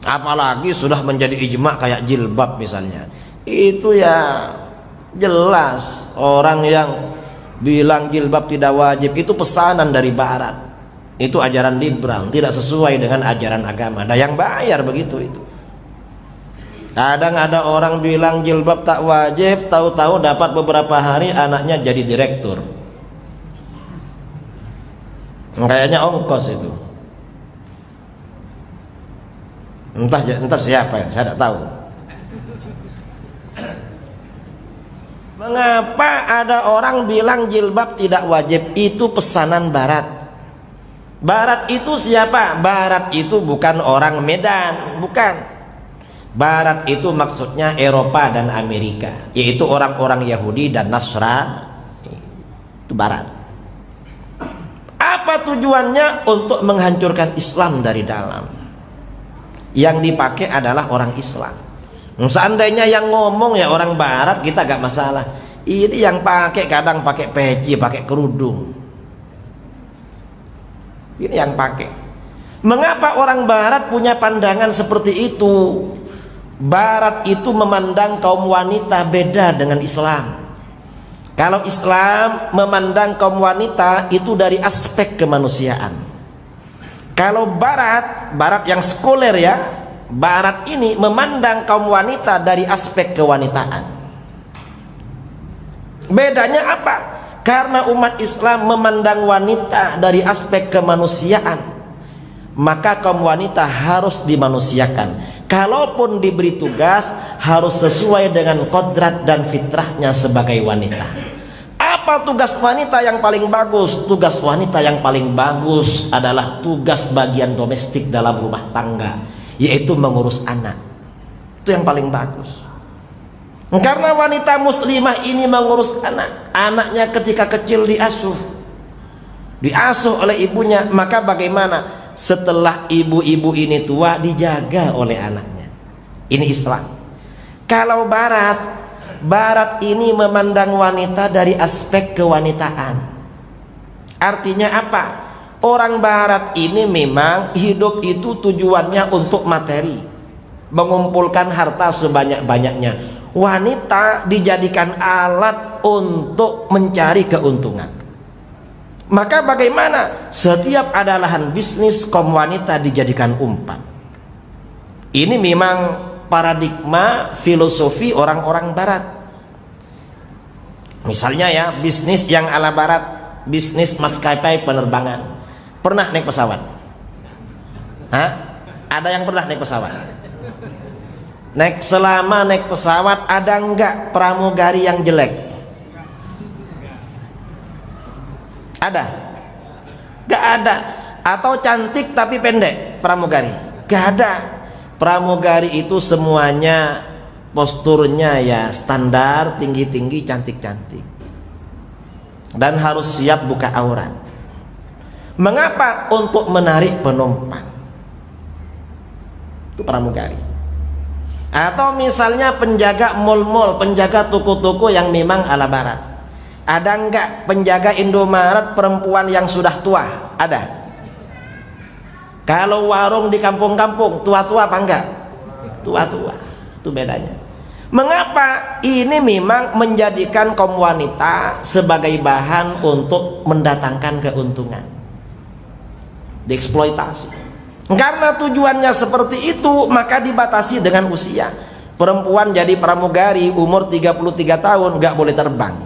Apalagi sudah menjadi ijma kayak jilbab misalnya. Itu ya jelas orang yang bilang jilbab tidak wajib itu pesanan dari barat. Itu ajaran liberal, tidak sesuai dengan ajaran agama. Ada yang bayar begitu itu. Kadang ada orang bilang jilbab tak wajib, tahu-tahu dapat beberapa hari anaknya jadi direktur. Kayaknya ongkos itu. Entah siapa, saya tidak tahu. Mengapa ada orang bilang jilbab tidak wajib? Itu pesanan barat. Barat itu siapa? Barat itu bukan orang Medan, bukan. Barat itu maksudnya Eropa dan Amerika, yaitu orang-orang Yahudi dan Nasrani. Itu barat. Apa tujuannya? Untuk menghancurkan Islam dari dalam. Yang dipakai adalah orang Islam. Seandainya yang ngomong ya orang barat, kita gak masalah. Ini yang pakai kadang pakai peci, pakai kerudung. Ini yang pakai. Mengapa orang barat punya pandangan seperti itu? Barat itu memandang kaum wanita beda dengan Islam. Kalau Islam memandang kaum wanita itu dari aspek kemanusiaan. Kalau barat yang sekuler ya, barat ini memandang kaum wanita dari aspek kewanitaan. Bedanya apa? Karena umat Islam memandang wanita dari aspek kemanusiaan, maka kaum wanita harus dimanusiakan. Kalaupun diberi tugas, harus sesuai dengan kodrat dan fitrahnya sebagai wanita. Apa tugas wanita yang paling bagus? Tugas wanita yang paling bagus adalah tugas bagian domestik dalam rumah tangga, yaitu mengurus anak. Itu yang paling bagus. Karena wanita muslimah ini mengurus anak. Anaknya ketika kecil diasuh oleh ibunya, maka bagaimana setelah ibu-ibu ini tua dijaga oleh anaknya? Ini Islam. Kalau barat ini memandang wanita dari aspek kewanitaan. Artinya apa? Orang barat ini memang hidup itu tujuannya untuk materi, mengumpulkan harta sebanyak-banyaknya. Wanita dijadikan alat untuk mencari keuntungan. Maka bagaimana? Setiap ada lahan bisnis, kaum wanita dijadikan umpan. Ini memang paradigma filosofi orang-orang barat. Misalnya ya, bisnis yang ala barat, bisnis maskapai penerbangan. Pernah naik pesawat? Hah? Ada yang pernah naik pesawat? Selama naik pesawat ada enggak pramugari yang jelek? Ada? Enggak ada. Atau cantik tapi pendek pramugari? Enggak ada. Pramugari itu semuanya posturnya ya standar, tinggi-tinggi, cantik-cantik, dan harus siap buka aurat. Mengapa? Untuk menarik penumpang. Itu pramugari. Atau misalnya penjaga mal-mal, penjaga toko-toko yang memang ala barat. Ada enggak penjaga Indomaret perempuan yang sudah tua? Ada. Kalau warung di kampung-kampung tua-tua apa enggak? Tua-tua. Itu bedanya. Mengapa? Ini memang menjadikan kaum wanita sebagai bahan untuk mendatangkan keuntungan, dieksploitasi. Karena tujuannya seperti itu, maka dibatasi dengan usia. Perempuan jadi pramugari umur 33 tahun nggak boleh terbang,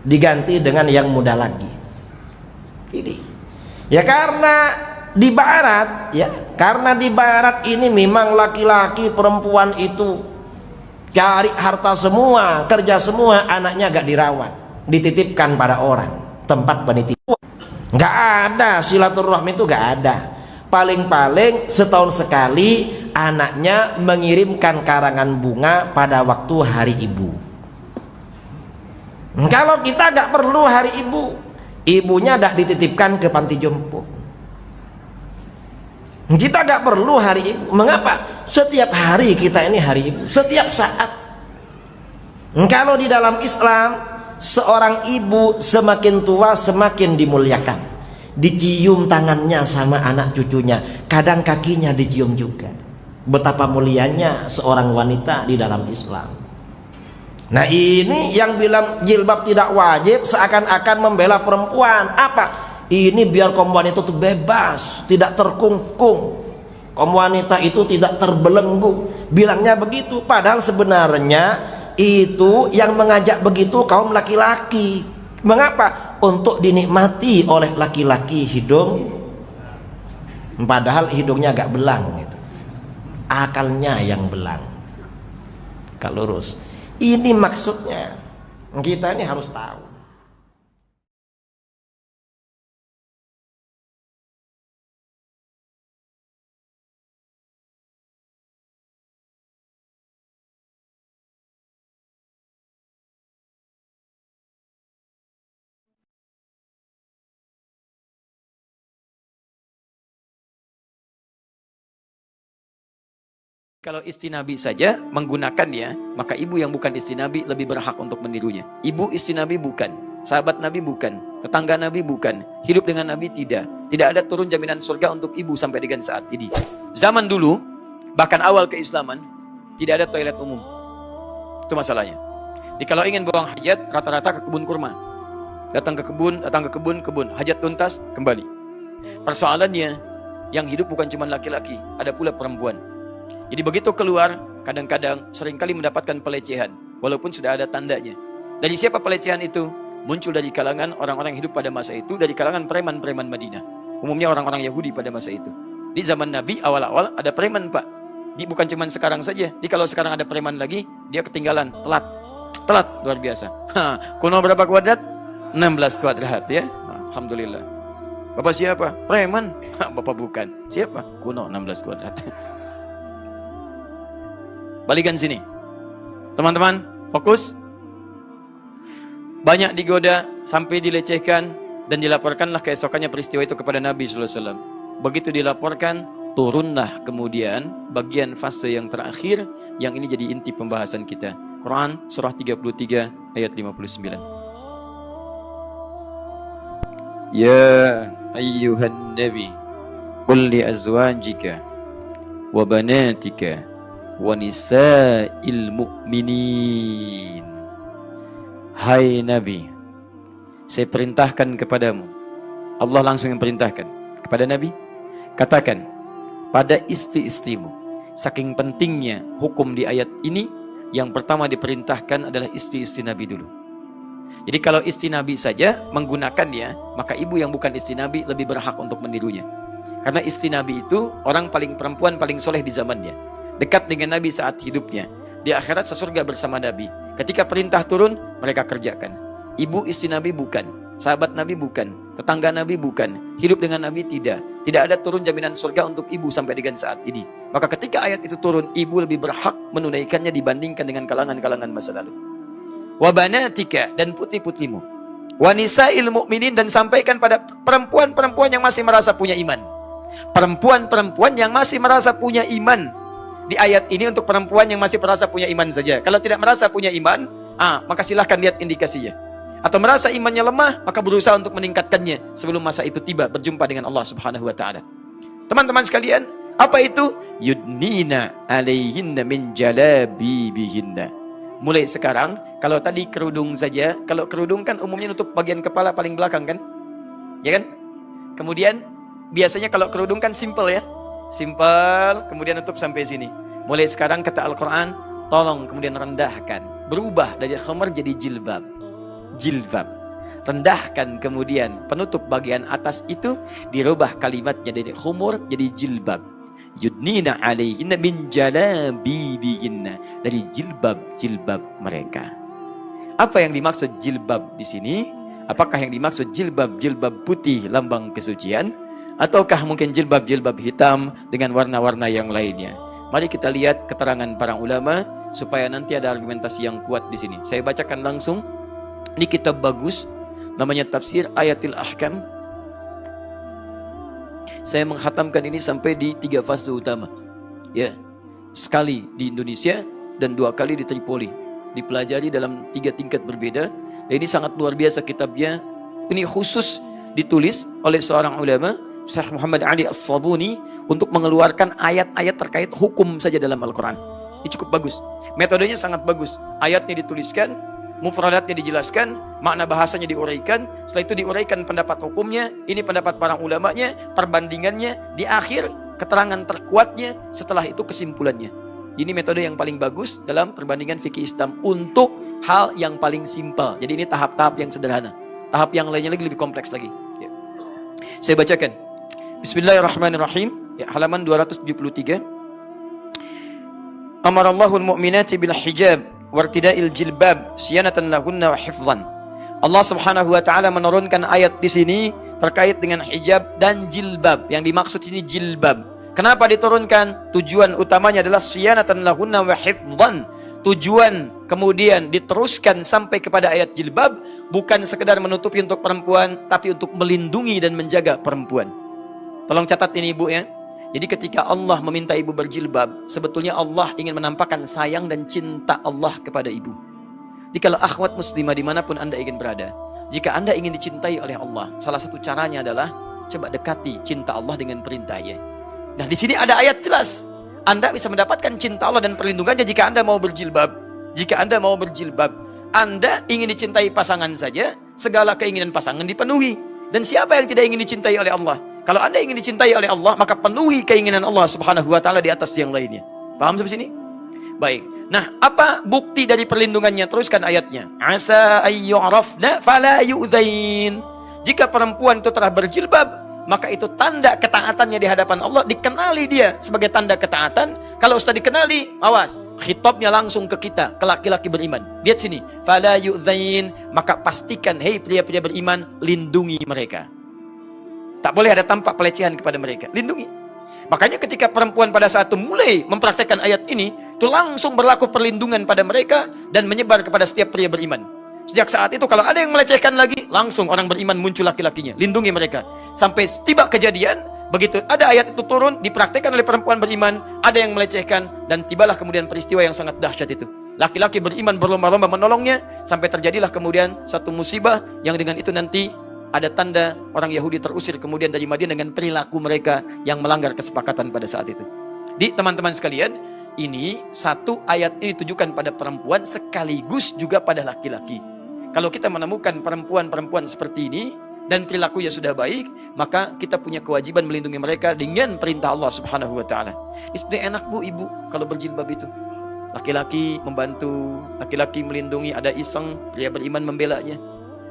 diganti dengan yang muda lagi. Ini ya karena di barat ya, karena di barat ini memang laki-laki perempuan itu cari harta semua, kerja semua, anaknya gak dirawat, dititipkan pada orang, tempat penitipan. Gak ada silaturahmi, itu gak ada. Paling-paling setahun sekali anaknya mengirimkan karangan bunga pada waktu hari ibu. Kalau kita gak perlu hari ibu, ibunya dah dititipkan ke panti jompo. Kita gak perlu hari ibu. Mengapa? Setiap hari kita ini hari ibu, setiap saat. Kalau di dalam Islam, seorang ibu semakin tua semakin dimuliakan. dicium tangannya sama anak cucunya, kadang kakinya dicium juga. Betapa mulianya seorang wanita di dalam Islam. Nah, ini yang bilang jilbab tidak wajib seakan-akan membela perempuan. Apa? Ini biar kaum wanita itu bebas, tidak terkungkung. Kaum wanita itu tidak terbelenggu. Bilangnya begitu, padahal sebenarnya itu yang mengajak begitu kaum laki-laki. Mengapa? Untuk dinikmati oleh laki-laki hidung, padahal hidungnya agak belang gitu. Akalnya yang belang, gak lurus. Ini maksudnya, kita ini harus tahu. Kalau istri Nabi saja menggunakannya, maka ibu yang bukan istri Nabi lebih berhak untuk menirunya. Ibu istri Nabi bukan, sahabat Nabi bukan, tetangga Nabi bukan, hidup dengan Nabi tidak. Tidak ada turun jaminan surga untuk ibu sampai dengan saat ini. Zaman dulu, bahkan awal keislaman, tidak ada toilet umum. Itu masalahnya. Jadi kalau ingin buang hajat, rata-rata ke kebun kurma. Datang ke kebun, hajat tuntas, kembali. Persoalannya, yang hidup bukan cuma laki-laki, ada pula perempuan. Jadi begitu keluar, kadang-kadang seringkali mendapatkan pelecehan, walaupun sudah ada tandanya. Dari siapa pelecehan itu? Muncul dari kalangan orang-orang yang hidup pada masa itu, dari kalangan preman-preman Madinah. Umumnya orang-orang Yahudi pada masa itu. Di zaman Nabi awal-awal ada preman, Pak. Bukan cuma sekarang saja. Jadi kalau sekarang ada preman lagi, dia ketinggalan, telat luar biasa. Kuno berapa kuadrat? 16 kuadrat ya. Alhamdulillah. Bapak siapa? Preman. Bapak bukan. Siapa? Kuno 16 kuadrat. Balikan sini. Teman-teman, fokus. Banyak digoda sampai dilecehkan dan dilaporkanlah keesokannya peristiwa itu kepada Nabi sallallahu alaihi wasallam. Begitu dilaporkan, turunlah kemudian bagian fase yang terakhir yang ini jadi inti pembahasan kita. Quran surah 33 ayat 59. Ya ayyuhan nabi qul li azwajika wa banatika wa nisa'il mu'minin. Hai Nabi, saya perintahkan kepadamu. Allah langsung yang perintahkan kepada Nabi, katakan pada istri-istrimu. Saking pentingnya hukum di ayat ini, yang pertama diperintahkan adalah istri-istri Nabi dulu. Jadi kalau istri Nabi saja menggunakannya, maka ibu yang bukan istri Nabi lebih berhak untuk menirunya. Karena istri Nabi itu orang perempuan paling soleh di zamannya, dekat dengan Nabi saat hidupnya. Di akhirat sesurga bersama Nabi. Ketika perintah turun, mereka kerjakan. Ibu istri Nabi bukan, sahabat Nabi bukan, tetangga Nabi bukan, hidup dengan Nabi tidak. Tidak ada turun jaminan surga untuk ibu sampai dengan saat ini. Maka ketika ayat itu turun, ibu lebih berhak menunaikannya dibandingkan dengan kalangan-kalangan masa lalu. Wa banatika, dan putri-putrimu. Wa nisa'il mu'minin, dan sampaikan pada perempuan-perempuan yang masih merasa punya iman. Perempuan-perempuan yang masih merasa punya iman. Di ayat ini untuk perempuan yang masih merasa punya iman saja. Kalau tidak merasa punya iman, maka silahkan lihat indikasinya. Atau merasa imannya lemah, maka berusaha untuk meningkatkannya sebelum masa itu tiba berjumpa dengan Allah Subhanahu wa taala. Teman-teman sekalian, apa itu? Yudnina alaihinna min jalabibihinna. Mulai sekarang, kalau tadi kerudung saja, kalau kerudung kan umumnya nutup bagian kepala paling belakang kan? Ya kan? Kemudian biasanya kalau kerudung kan simple ya. Simple, kemudian nutup sampai sini. Mulai sekarang kata Al-Quran, tolong kemudian rendahkan. Berubah dari khomar jadi jilbab. Jilbab. Rendahkan kemudian penutup bagian atas itu, dirubah kalimatnya dari khumur jadi jilbab. Yudnina alaihinna min jalabibihinna. Dari jilbab-jilbab mereka. Apa yang dimaksud jilbab di sini? Apakah yang dimaksud jilbab-jilbab putih lambang kesucian? Ataukah mungkin jilbab-jilbab hitam dengan warna-warna yang lainnya? Mari kita lihat keterangan para ulama supaya nanti ada argumentasi yang kuat di sini. Saya bacakan langsung. Ini kitab bagus, namanya Tafsir Ayatil Ahkam. Saya menghatamkan ini sampai di 3 fase utama. Ya, sekali di Indonesia dan 2 kali di Tripoli. Dipelajari dalam 3 tingkat berbeda. Dan ini sangat luar biasa kitabnya. Ini khusus ditulis oleh seorang ulama, Syekh Muhammad Ali As-Sabuni, untuk mengeluarkan ayat-ayat terkait hukum saja dalam Al-Quran. Ini cukup bagus. Metodenya sangat bagus. Ayatnya dituliskan, mufradatnya dijelaskan, makna bahasanya diuraikan, setelah itu diuraikan pendapat hukumnya, ini pendapat para ulamanya, perbandingannya, di akhir keterangan terkuatnya, setelah itu kesimpulannya. Ini metode yang paling bagus dalam perbandingan fikih Islam untuk hal yang paling simpel. Jadi ini tahap-tahap yang sederhana. Tahap yang lainnya lagi lebih kompleks lagi. Ya. Saya bacakan. Bismillahirrahmanirrahim. Ya, halaman 273. Amarallahul mu'minati bil hijab wartida'il jilbab siyanatan lahunna wa hifzan. Allah Subhanahu wa taala menurunkan ayat di sini terkait dengan hijab dan jilbab. Yang dimaksud sini jilbab. Kenapa diturunkan? Tujuan utamanya adalah siyanatan lahunna wa hifzan. Tujuan kemudian diteruskan sampai kepada ayat jilbab bukan sekedar menutupi untuk perempuan, tapi untuk melindungi dan menjaga perempuan. Tolong catat ini Ibu ya. Jadi ketika Allah meminta ibu berjilbab, sebetulnya Allah ingin menampakkan sayang dan cinta Allah kepada ibu. Jadi kalau akhwat muslimah dimanapun Anda ingin berada, jika Anda ingin dicintai oleh Allah, salah satu caranya adalah coba dekati cinta Allah dengan perintahnya. Nah di sini ada ayat jelas. Anda bisa mendapatkan cinta Allah dan perlindungannya jika Anda mau berjilbab. Jika Anda mau berjilbab, Anda ingin dicintai pasangan saja, segala keinginan pasangan dipenuhi. Dan siapa yang tidak ingin dicintai oleh Allah? Kalau Anda ingin dicintai oleh Allah, maka penuhi keinginan Allah Subhanahu wa taala di atas yang lainnya. Paham sampai sini? Baik. Nah, apa bukti dari perlindungannya? Teruskan ayatnya. Asa ayyu'rafna fala yu'dzain. Jika perempuan itu telah berjilbab, maka itu tanda ketaatannya di hadapan Allah, dikenali dia sebagai tanda ketaatan. Kalau sudah dikenali, awas, khitabnya langsung ke kita, ke laki-laki beriman. Lihat sini, fala yu'dzain, maka pastikan, hei pria-pria beriman, lindungi mereka. Tak boleh ada tampak pelecehan kepada mereka. Lindungi. Makanya ketika perempuan pada saat itu mulai mempraktekkan ayat ini, itu langsung berlaku perlindungan pada mereka dan menyebar kepada setiap pria beriman. Sejak saat itu kalau ada yang melecehkan lagi, langsung orang beriman muncul laki-lakinya. Lindungi mereka. Sampai tiba kejadian, begitu ada ayat itu turun, dipraktekkan oleh perempuan beriman, ada yang melecehkan, dan tibalah kemudian peristiwa yang sangat dahsyat itu. Laki-laki beriman berlomba-lomba menolongnya, sampai terjadilah kemudian satu musibah yang dengan itu nanti ada tanda orang Yahudi terusir kemudian dari Madinah dengan perilaku mereka yang melanggar kesepakatan pada saat itu. Di teman-teman sekalian, ini satu ayat ini ditujukan pada perempuan sekaligus juga pada laki-laki. Kalau kita menemukan perempuan-perempuan seperti ini dan perilakunya sudah baik, maka kita punya kewajiban melindungi mereka dengan perintah Allah Subhanahu wa taala. Seperti enak Bu, Ibu kalau berjilbab itu. Laki-laki membantu, laki-laki melindungi, ada iseng, pria beriman membelanya.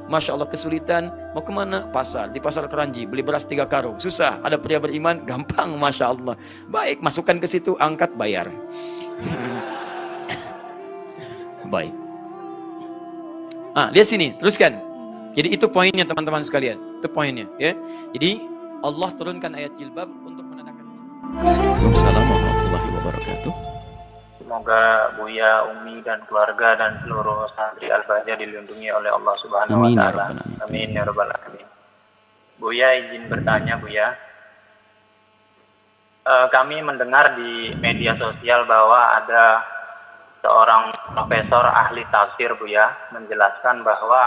Masya Allah kesulitan, mau kemana? Pasar, di pasar Keranji, beli beras 3 karung. Susah, ada pria beriman, gampang, Masya Allah. Baik, masukkan ke situ, angkat, bayar. Baik. Lihat sini, teruskan. Jadi itu poinnya teman-teman sekalian. Itu poinnya ya. Jadi Allah turunkan ayat jilbab untuk menandakan. Waalaikumsalam warahmatullahi wabarakatuh. Semoga Buya, Umi, dan keluarga dan seluruh santri Al-Bahjah dilindungi oleh Allah Subhanahu wa taala. Amin ya rabbal alamin. Buya izin bertanya, Buya. Kami mendengar di media sosial bahwa ada seorang profesor ahli tafsir, Buya, menjelaskan bahwa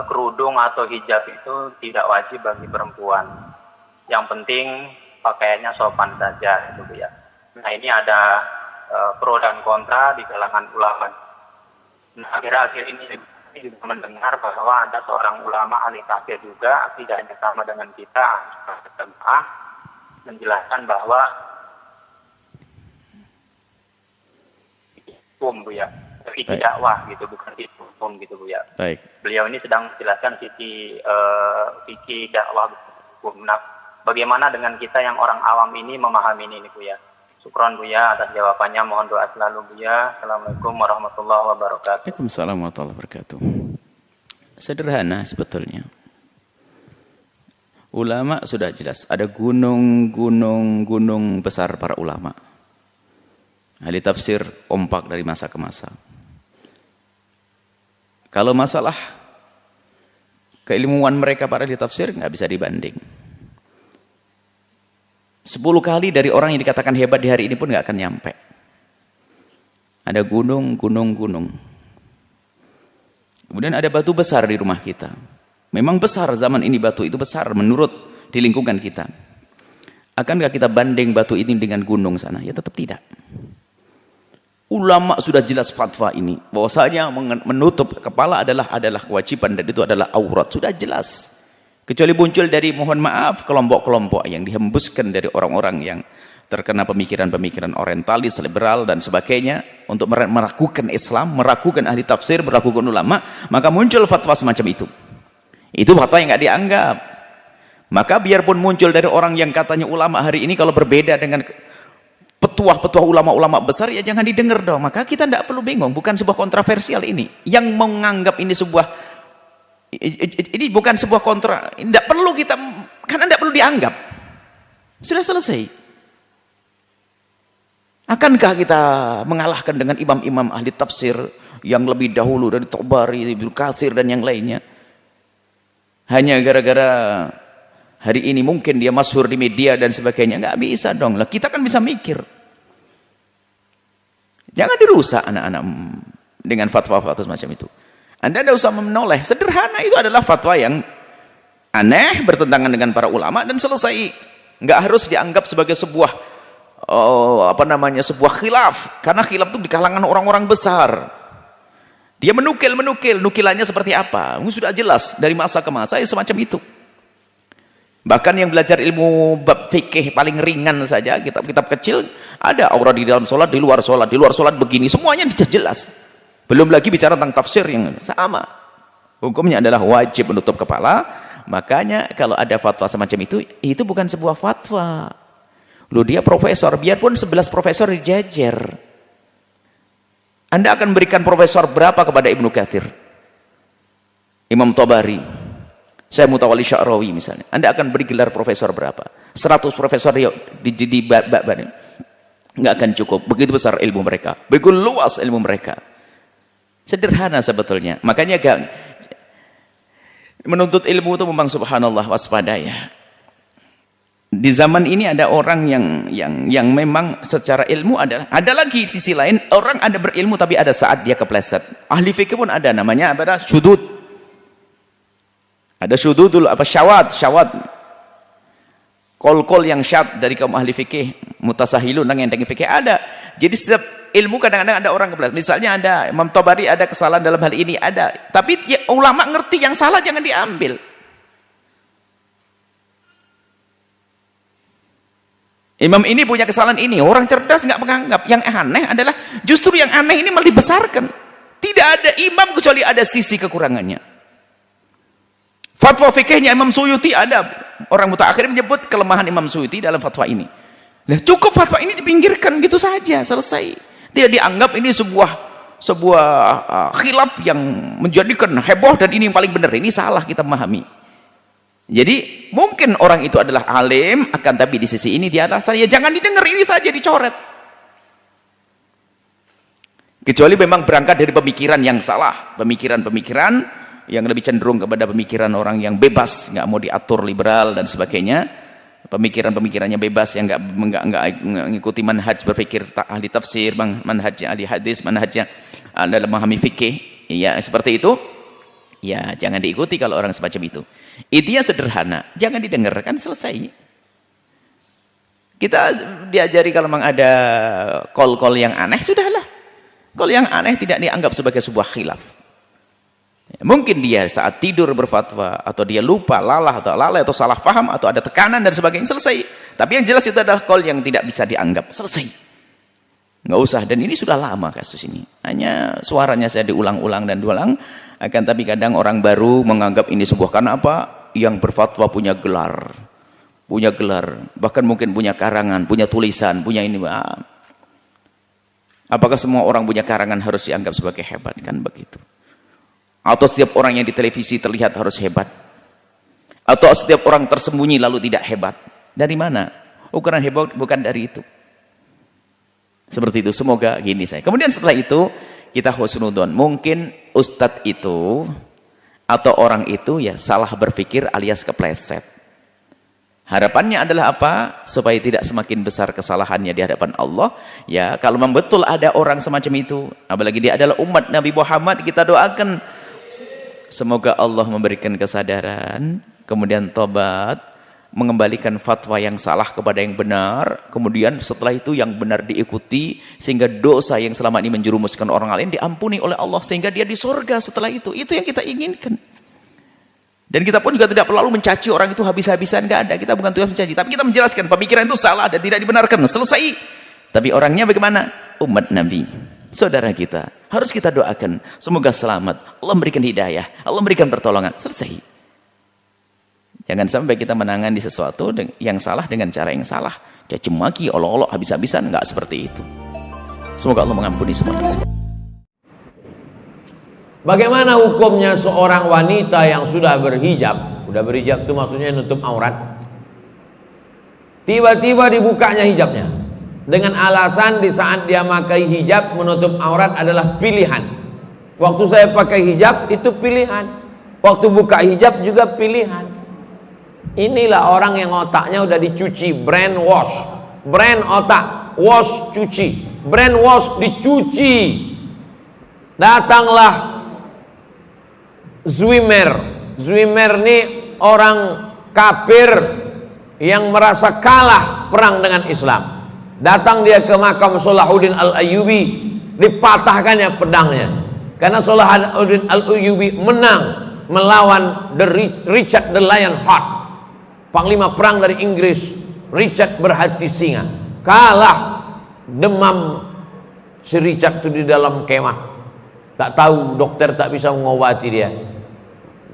kerudung atau hijab itu tidak wajib bagi perempuan. Yang penting pakaiannya sopan saja, gitu, Buya. Nah, ini ada pro dan kontra di kalangan ulama. Nah, akhir-akhir ini juga mendengar bahwa ada seorang ulama ahli tafsir juga, akidahnya sama dengan kita, menjelaskan bahwa hukum, Bu ya, sisi dakwah gitu, bukan sisi hukum gitu, Bu ya. Baik. Beliau ini sedang menjelaskan sisi dakwah hukum. Nah, bagaimana dengan kita yang orang awam ini memahami ini, Bu ya? Syukron Buya atas jawabannya, mohon doa selalu Buya. Assalamualaikum warahmatullahi wabarakatuh. Waalaikumsalam warahmatullahi wabarakatuh. Sederhana sebetulnya. Ulama sudah jelas, ada gunung besar para ulama. Ahli tafsir kompak dari masa ke masa. Kalau masalah keilmuan mereka para ahli tafsir nggak bisa dibanding. 10 kali dari orang yang dikatakan hebat di hari ini pun nggak akan nyampe. Ada gunung. Kemudian ada batu besar di rumah kita. Memang besar zaman ini batu itu besar menurut di lingkungan kita. Akankah kita banding batu ini dengan gunung sana? Ya tetap tidak. Ulama sudah jelas fatwa ini bahwasanya menutup kepala adalah kewajiban dan itu adalah aurat, sudah jelas. Kecuali muncul dari, mohon maaf, kelompok-kelompok yang dihembuskan dari orang-orang yang terkena pemikiran-pemikiran orientalis, liberal dan sebagainya untuk meragukan Islam, meragukan ahli tafsir, meragukan ulama, maka muncul fatwa semacam itu. Itu fatwa yang nggak dianggap. Maka biarpun muncul dari orang yang katanya ulama hari ini kalau berbeda dengan petuah-petuah ulama-ulama besar, ya jangan didengar dong. Maka kita tidak perlu bingung, bukan sebuah kontroversial ini. Yang menganggap ini ini bukan sebuah kontra, tidak perlu kita, karena tidak perlu dianggap. Sudah selesai. Akankah kita mengalahkan dengan imam-imam ahli tafsir yang lebih dahulu dari Tabari, Ibnu Katsir dan yang lainnya? Hanya gara-gara hari ini mungkin dia masyhur di media dan sebagainya? Nggak bisa dong. Lah kita kan bisa mikir. Jangan dirusak anak-anak dengan fatwa-fatwa semacam itu. Anda tidak usah menoleh. Sederhana, itu adalah fatwa yang aneh, bertentangan dengan para ulama dan selesai. Nggak harus dianggap sebagai sebuah sebuah khilaf. Karena khilaf itu di kalangan orang-orang besar. Dia menukil, nukilannya seperti apa? Sudah jelas dari masa ke masa semacam itu. Bahkan yang belajar ilmu bab fikih paling ringan saja, kitab-kitab kecil, ada aurat di dalam sholat, di luar sholat begini, semuanya jelas. Belum lagi bicara tentang tafsir yang sama. Hukumnya adalah wajib menutup kepala. Makanya kalau ada fatwa semacam itu bukan sebuah fatwa. Loh, dia profesor, biarpun 11 profesor dijajar. Anda akan berikan profesor berapa kepada Ibnu Katsir, Imam Tabari, Syekh Mutawalli Sya'rawi misalnya? Anda akan beri gelar profesor berapa? 100 profesor di nggak akan cukup. Begitu besar ilmu mereka, begitu luas ilmu mereka. Sederhana sebetulnya. Makanya menuntut ilmu itu memang subhanallah, waspada ya. Di zaman ini ada orang yang memang secara ilmu ada lagi sisi lain, orang ada berilmu tapi ada saat dia kepleset. Ahli fikih pun ada, namanya apa? Syudud. Ada syududul syawad. Kol yang syad dari kaum ahli fikih, mutasahilun yang enteng fikih ada. Jadi setiap ilmu kadang-kadang ada orang kepleset. Misalnya ada Imam Tabari ada kesalahan dalam hal ini, ada. Tapi ya, ulama ngerti yang salah jangan diambil. Imam ini punya kesalahan ini, orang cerdas nggak menganggap. Yang aneh adalah justru yang aneh ini malah dibesarkan. Tidak ada imam kecuali ada sisi kekurangannya. Fatwa fikihnya Imam Suyuti ada, orang mutaakhir menyebut kelemahan Imam Suyuti dalam fatwa ini. Nah, cukup fatwa ini dipinggirkan gitu saja, selesai. Tidak dianggap ini sebuah khilaf yang menjadikan heboh dan ini yang paling benar. Ini salah kita memahami. Jadi mungkin orang itu adalah alim, akan tapi di sisi ini dia adalah saya, jangan didengar, ini saja dicoret. Kecuali memang berangkat dari pemikiran yang salah, pemikiran-pemikiran yang lebih cenderung kepada pemikiran orang yang bebas, nggak mau diatur, liberal dan sebagainya. Pemikiran-pemikirannya bebas yang nggak mengikuti manhaj berpikir ahli tafsir, manhajnya ahli hadis, manhajnya dalam memahami fikih, ya seperti itu. Ya jangan diikuti kalau orang semacam itu. Intinya sederhana, jangan didengar, kan selesai. Kita diajari kalau memang ada kol-kol yang aneh, sudahlah. Kol yang aneh tidak dianggap sebagai sebuah khilaf. Mungkin dia saat tidur berfatwa, atau dia lupa, lalai atau salah paham, atau ada tekanan dan sebagainya, selesai. Tapi yang jelas itu adalah kol yang tidak bisa dianggap, selesai. Nggak usah, dan ini sudah lama kasus ini. Hanya suaranya saya diulang-ulang dan diulang. Akan tapi kadang orang baru menganggap ini sebuah, karena apa? Yang berfatwa punya gelar, bahkan mungkin punya karangan, punya tulisan, punya ini. Apakah semua orang punya karangan harus dianggap sebagai hebat? Kan begitu. Atau setiap orang yang di televisi terlihat harus hebat? Atau setiap orang tersembunyi lalu tidak hebat? Dari mana? Ukuran hebat bukan dari itu. Seperti itu, semoga gini saya. Kemudian setelah itu kita husnudon. Mungkin ustadz itu atau orang itu ya salah berpikir alias kepleset. Harapannya adalah apa? Supaya tidak semakin besar kesalahannya di hadapan Allah. Ya, kalau memang betul ada orang semacam itu, apalagi dia adalah umat Nabi Muhammad, kita doakan Semoga Allah memberikan kesadaran, kemudian tobat, mengembalikan fatwa yang salah kepada yang benar, kemudian setelah itu yang benar diikuti, sehingga dosa yang selama ini menjerumuskan orang lain diampuni oleh Allah, sehingga dia di surga setelah itu. Itu yang kita inginkan. Dan kita pun juga tidak perlu mencaci orang itu habis-habisan, nggak ada. Kita bukan tugas mencaci, tapi kita menjelaskan pemikiran itu salah dan tidak dibenarkan. Selesai. Tapi orangnya bagaimana? Umat Nabi, saudara kita, harus kita doakan. Semoga selamat. Allah memberikan hidayah. Allah memberikan pertolongan. Selesai. Jangan sampai kita menangani sesuatu yang salah dengan cara yang salah. Caci maki, olok-olok, habis-habisan. Nggak seperti itu. Semoga Allah mengampuni semuanya. Bagaimana hukumnya seorang wanita yang sudah berhijab? Sudah berhijab itu maksudnya nutup aurat. Tiba-tiba dibukanya hijabnya. Dengan alasan di saat dia pakai hijab menutup aurat adalah pilihan. Waktu saya pakai hijab itu pilihan. Waktu buka hijab juga pilihan. Inilah orang yang otaknya udah dicuci, brain wash. Brain otak, wash cuci. Brain wash dicuci. Datanglah Zwimmer. Zwimmer ini orang kafir yang merasa kalah perang dengan Islam. Datang dia ke makam Salahuddin Al-Ayyubi, dipatahkannya pedangnya. Karena Salahuddin Al-Ayyubi menang melawan Richard the Lionheart, panglima perang dari Inggris. Richard berhati singa. Kalah, demam si Richard itu di dalam kemah. Tak tahu, dokter tak bisa mengobati dia.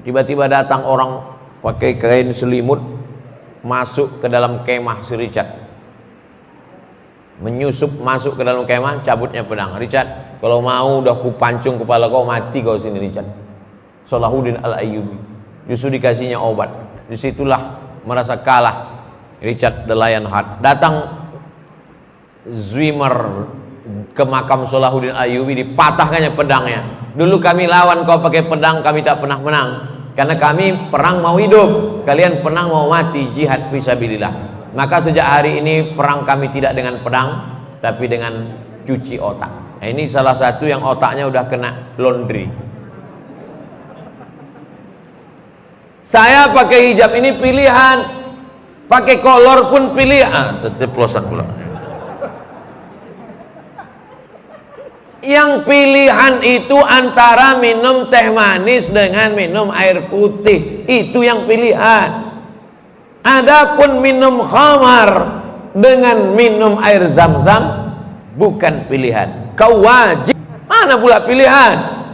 Tiba-tiba datang orang pakai kain selimut masuk ke dalam kemah si Richard. Menyusup masuk ke dalam kemah, cabutnya pedang. Richard, kalau mau udah kupancung kepala kau, mati kau sini Richard. Salahuddin Al-Ayyubi justru dikasihnya obat. Disitulah merasa kalah Richard the Lionheart. Datang Zwimmer ke makam Salahuddin Al-Ayyubi, dipatahkannya pedangnya. Dulu kami lawan kau pakai pedang, kami tak pernah menang. Karena kami perang mau hidup, kalian perang mau mati, jihad fisabilillah. Maka sejak hari ini perang kami tidak dengan pedang, tapi dengan cuci otak. Nah, ini salah satu yang otaknya udah kena laundry. Saya pakai hijab ini pilihan, pakai kolor pun pilihan. Terceplosan pula. Yang pilihan itu antara minum teh manis dengan minum air putih. Itu yang pilihan. Adapun minum khamar dengan minum air zam-zam bukan pilihan. Kau wajib. Mana pula pilihan?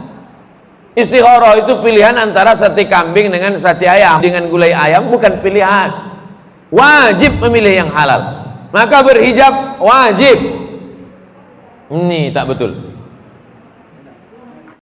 Istikharah itu pilihan antara sate kambing dengan sate ayam dengan gulai ayam, bukan pilihan. Wajib memilih yang halal. Maka berhijab wajib. Ini tak betul.